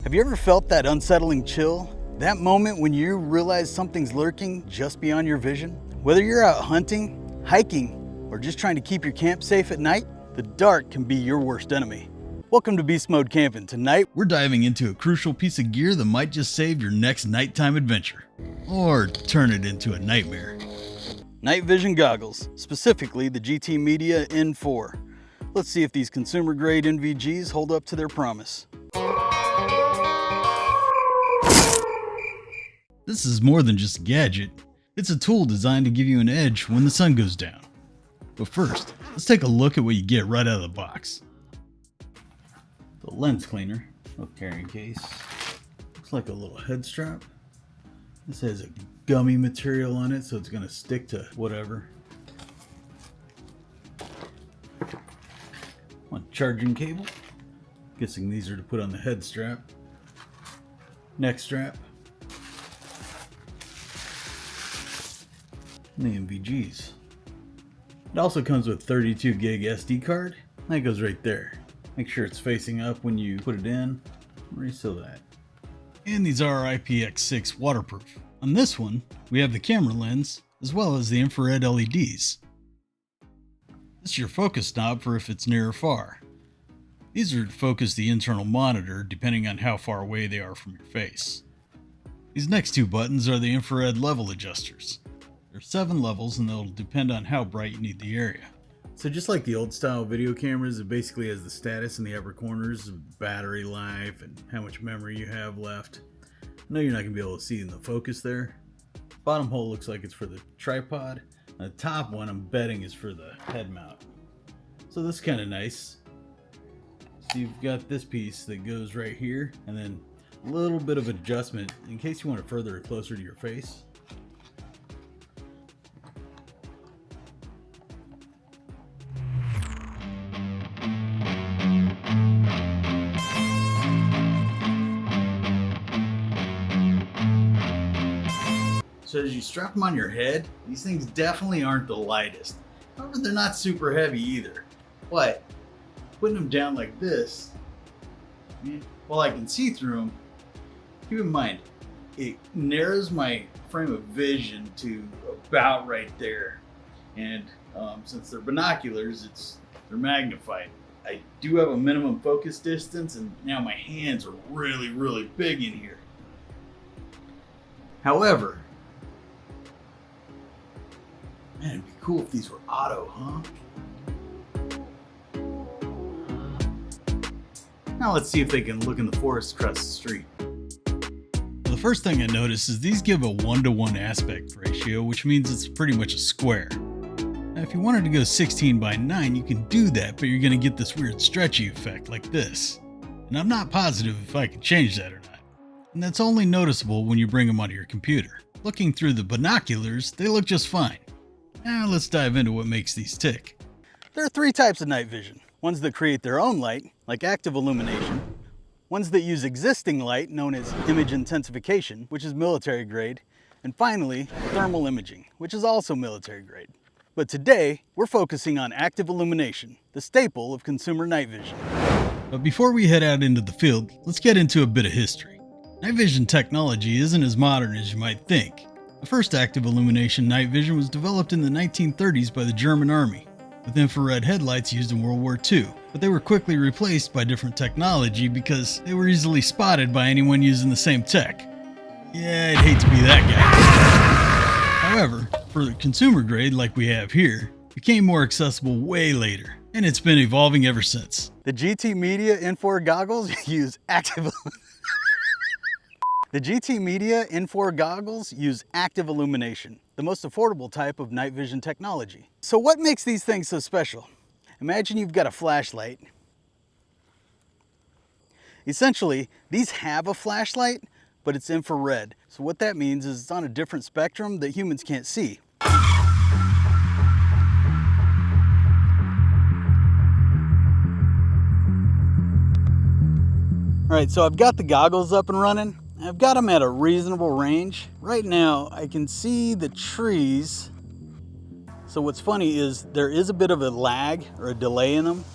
Have you ever felt that unsettling chill? That moment when you realize something's lurking just beyond your vision? Whether you're out hunting, hiking, or just trying to keep your camp safe at night, the dark can be your worst enemy. Welcome to Beastmode Camping. Tonight, we're diving into a crucial piece of gear that might just save your next nighttime adventure, or turn it into a nightmare. Night vision goggles, specifically the GTMedia N4. Let's see if these consumer-grade NVGs hold up to their promise. This is more than just a gadget. It's a tool designed to give you an edge when the sun goes down. But first, let's take a look at what you get right out of the box. The lens cleaner, no carrying case. Looks like a little head strap. This has a gummy material on it, so it's going to stick to whatever. One charging cable. Guessing these are to put on the head strap. Neck strap. And the NVGs. It also comes with 32 gig SD card. That goes right there. Make sure it's facing up when you put it in. Reseal that. And these are IPX6 waterproof. On this one, we have the camera lens as well as the infrared LEDs. This is your focus knob for if it's near or far. These are to focus the internal monitor depending on how far away they are from your face. These next two buttons are the infrared level adjusters. There are 7 levels and they'll depend on how bright you need the area. So just like the old style video cameras, it basically has the status in the upper corners of battery life and how much memory you have left. I know you're not going to be able to see in the focus there. Bottom hole looks like it's for the tripod. And the top one I'm betting is for the head mount. So this is kind of nice. So you've got this piece that goes right here and then a little bit of adjustment in case you want to further it closer to your face. So as you strap them on your head, these things definitely aren't the lightest. However, they're not super heavy either. But putting them down like this, while I can see through them, keep in mind, it narrows my frame of vision to about right there. And since they're binoculars, they're magnified. I do have a minimum focus distance, and now my hands are really, really big in here. However, man, it'd be cool if these were auto, huh? Now let's see if they can look in the forest across the street. The first thing I notice is these give a 1:1 aspect ratio, which means it's pretty much a square. Now if you wanted to go 16:9, you can do that, but you're going to get this weird stretchy effect like this. And I'm not positive if I can change that or not. And that's only noticeable when you bring them onto your computer. Looking through the binoculars, they look just fine. Now let's dive into what makes these tick. There are 3 types of night vision. Ones that create their own light, like active illumination. Ones that use existing light, known as image intensification, which is military grade. And finally, thermal imaging, which is also military grade. But today, we're focusing on active illumination, the staple of consumer night vision. But before we head out into the field, let's get into a bit of history. Night vision technology isn't as modern as you might think. The first active illumination night vision was developed in the 1930s by the German Army, with infrared headlights used in World War II, but they were quickly replaced by different technology because they were easily spotted by anyone using the same tech. Yeah, I'd hate to be that guy. However, for the consumer grade like we have here, it became more accessible way later, and it's been evolving ever since. The GTMedia N4 goggles use active The GTMedia N4 goggles use active illumination, the most affordable type of night vision technology. So what makes these things so special? Imagine you've got a flashlight. Essentially, these have a flashlight, but it's infrared. So what that means is it's on a different spectrum that humans can't see. All right, so I've got the goggles up and running. I've got them at a reasonable range. Right now, I can see the trees. So what's funny is there is a bit of a lag or a delay in them.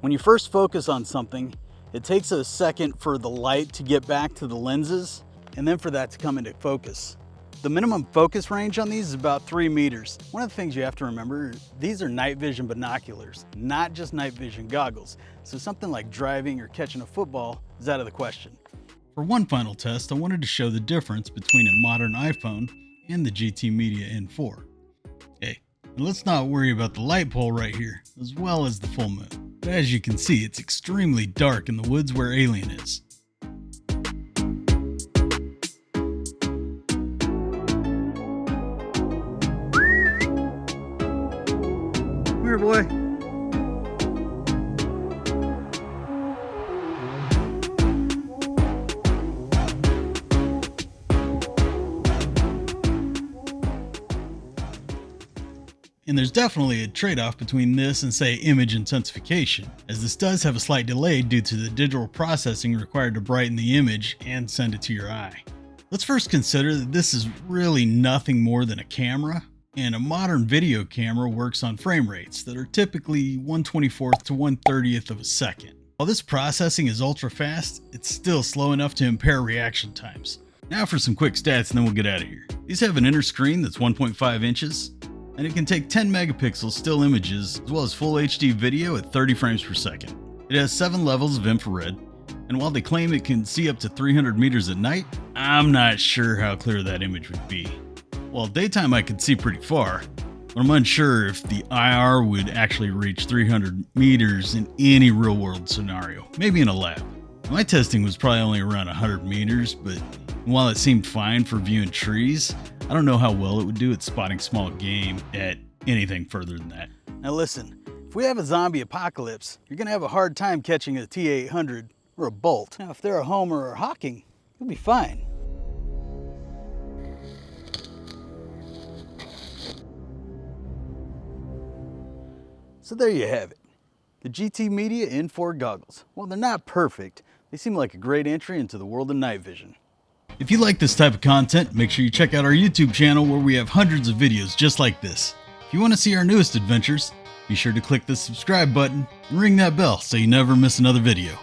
When you first focus on something, It takes a second for the light to get back to the lenses and then for that to come into focus. The minimum focus range on these is about 3 meters. One of the things you have to remember, these are night vision binoculars, not just night vision goggles. So something like driving or catching a football is out of the question. For one final test, I wanted to show the difference between a modern iPhone and the GTMedia N4. Hey, and let's not worry about the light pole right here, as well as the full moon. But as you can see, it's extremely dark in the woods where Alien is. Come here, boy. And there's definitely a trade-off between this and, say, image intensification, as this does have a slight delay due to the digital processing required to brighten the image and send it to your eye. Let's first consider that this is really nothing more than a camera, and a modern video camera works on frame rates that are typically 1/24th to 1/30th of a second. While this processing is ultra fast, it's still slow enough to impair reaction times. Now for some quick stats and then we'll get out of here. These have an inner screen that's 1.5 inches, and it can take 10 megapixel still images as well as full HD video at 30 frames per second. It has 7 levels of infrared, and while they claim it can see up to 300 meters at night, I'm not sure how clear that image would be. While daytime I could see pretty far, but I'm unsure if the IR would actually reach 300 meters in any real world scenario, maybe in a lab. My testing was probably only around 100 meters, but while it seemed fine for viewing trees, I don't know how well it would do at spotting small game at anything further than that. Now listen, if we have a zombie apocalypse, you're gonna have a hard time catching a T-800 or a Bolt. Now if they're a Homer or a Hawking, you'll be fine. So there you have it, the GTMedia N4 goggles. While they're not perfect, they seem like a great entry into the world of night vision. If you like this type of content, make sure you check out our YouTube channel where we have hundreds of videos just like this. If you want to see our newest adventures, be sure to click the subscribe button and ring that bell so you never miss another video.